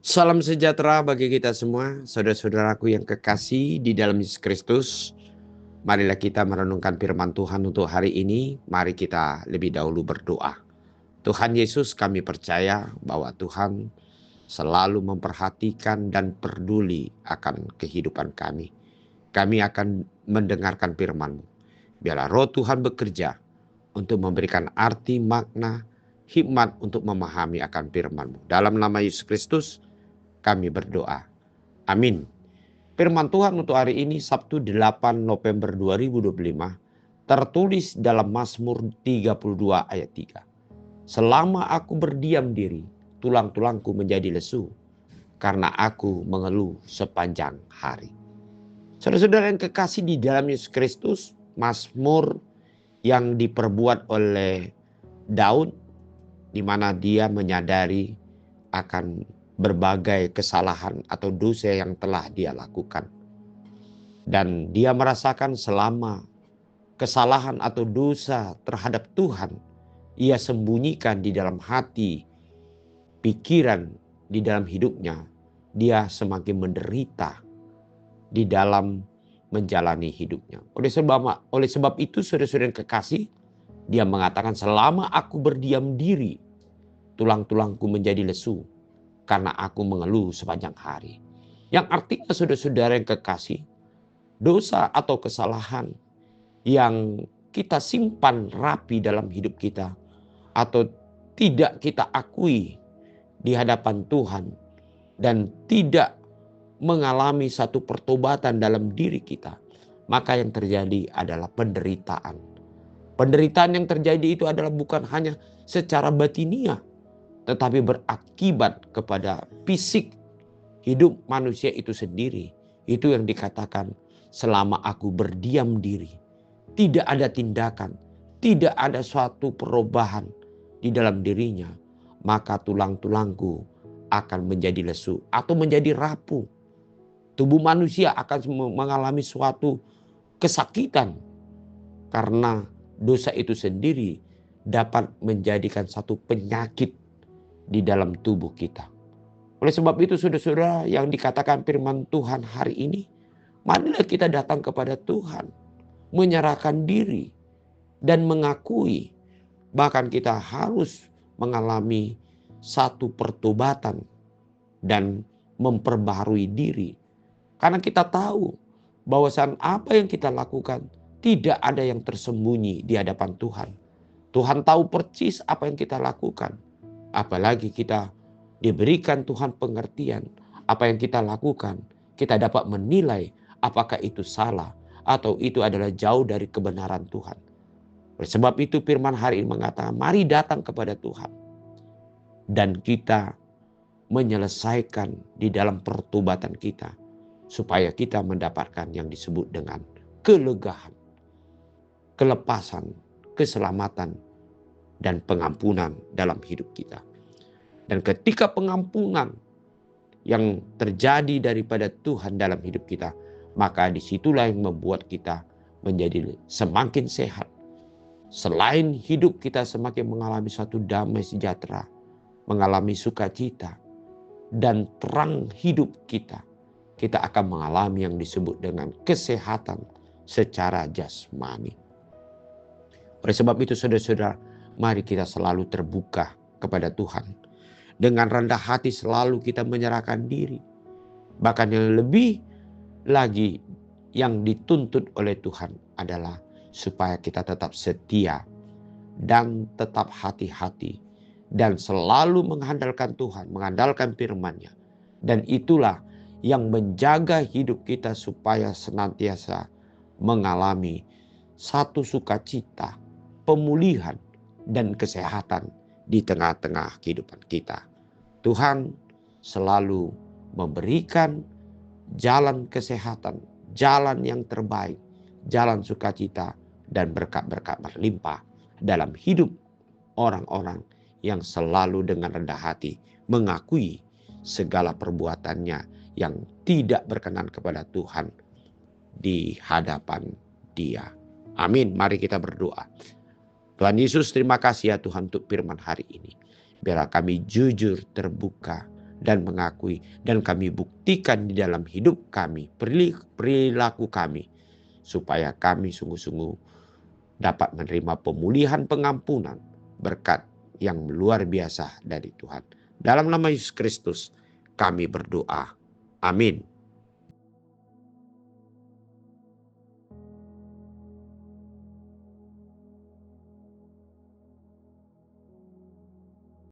Salam sejahtera bagi kita semua, saudara-saudaraku yang kekasih di dalam Yesus Kristus. Marilah kita merenungkan firman Tuhan untuk hari ini. Mari kita lebih dahulu berdoa. Tuhan Yesus, kami percaya bahwa Tuhan selalu memperhatikan dan peduli akan kehidupan kami. Kami akan mendengarkan firman-Mu. Biarlah roh Tuhan bekerja untuk memberikan arti, makna, hikmat untuk memahami akan firman-Mu. Dalam nama Yesus Kristus, kami berdoa. Amin. Firman Tuhan untuk hari ini Sabtu 8 November 2025 tertulis dalam Mazmur 32 ayat 3. Selama aku berdiam diri, tulang-tulangku menjadi lesu karena aku mengeluh sepanjang hari. Saudara-saudara yang kekasih di dalam Yesus Kristus, Mazmur yang diperbuat oleh Daud, di mana dia menyadari akan berbagai kesalahan atau dosa yang telah dia lakukan. Dan dia merasakan selama kesalahan atau dosa terhadap Tuhan, ia sembunyikan di dalam hati, pikiran, di dalam hidupnya, dia semakin menderita di dalam menjalani hidupnya. Oleh sebab itu, saudara-saudara yang kekasih, dia mengatakan, selama aku berdiam diri, tulang-tulangku menjadi lesu karena aku mengeluh sepanjang hari. Yang artinya, saudara-saudara yang kekasih, dosa atau kesalahan yang kita simpan rapi dalam hidup kita atau tidak kita akui di hadapan Tuhan dan tidak mengalami satu pertobatan dalam diri kita, maka yang terjadi adalah penderitaan. Penderitaan yang terjadi itu adalah bukan hanya secara batiniah, tetapi berakibat kepada fisik hidup manusia itu sendiri. Itu yang dikatakan, selama aku berdiam diri, tidak ada tindakan, tidak ada suatu perubahan di dalam dirinya, maka tulang-tulangku akan menjadi lesu atau menjadi rapuh. Tubuh manusia akan mengalami suatu kesakitan karena dosa itu sendiri dapat menjadikan satu penyakit di dalam tubuh kita. Oleh sebab itu, saudara-saudara yang dikatakan firman Tuhan hari ini, marilah kita datang kepada Tuhan, menyerahkan diri dan mengakui, bahkan kita harus mengalami satu pertobatan dan memperbaharui diri. Karena kita tahu bahwasan apa yang kita lakukan tidak ada yang tersembunyi di hadapan Tuhan. Tuhan tahu persis apa yang kita lakukan. Apalagi kita diberikan Tuhan pengertian apa yang kita lakukan, kita dapat menilai apakah itu salah atau itu adalah jauh dari kebenaran Tuhan. Oleh sebab itu firman hari ini mengatakan, mari datang kepada Tuhan dan kita menyelesaikan di dalam pertobatan kita supaya kita mendapatkan yang disebut dengan kelegaan, kelepasan, keselamatan, dan pengampunan dalam hidup kita. Dan ketika pengampunan yang terjadi daripada Tuhan dalam hidup kita, maka disitulah yang membuat kita menjadi semakin sehat. Selain hidup kita semakin mengalami suatu damai sejahtera, mengalami sukacita, dan terang hidup kita akan mengalami yang disebut dengan kesehatan secara jasmani. Oleh sebab itu, saudara-saudara, mari kita selalu terbuka kepada Tuhan. Dengan rendah hati selalu kita menyerahkan diri. Bahkan yang lebih lagi yang dituntut oleh Tuhan adalah supaya kita tetap setia dan tetap hati-hati dan selalu mengandalkan Tuhan, mengandalkan firman-Nya. Dan itulah yang menjaga hidup kita supaya senantiasa mengalami satu sukacita, pemulihan, dan kesehatan di tengah-tengah kehidupan kita. Tuhan selalu memberikan jalan kesehatan, jalan yang terbaik, jalan sukacita, dan berkat-berkat berlimpah dalam hidup orang-orang yang selalu dengan rendah hati mengakui segala perbuatannya yang tidak berkenan kepada Tuhan di hadapan Dia. Amin. Mari kita berdoa. Tuhan Yesus, terima kasih ya Tuhan untuk firman hari ini. Biarlah kami jujur, terbuka, dan mengakui, dan kami buktikan di dalam hidup kami, perilaku kami, supaya kami sungguh-sungguh dapat menerima pemulihan, pengampunan, berkat yang luar biasa dari Tuhan. Dalam nama Yesus Kristus kami berdoa. Amin.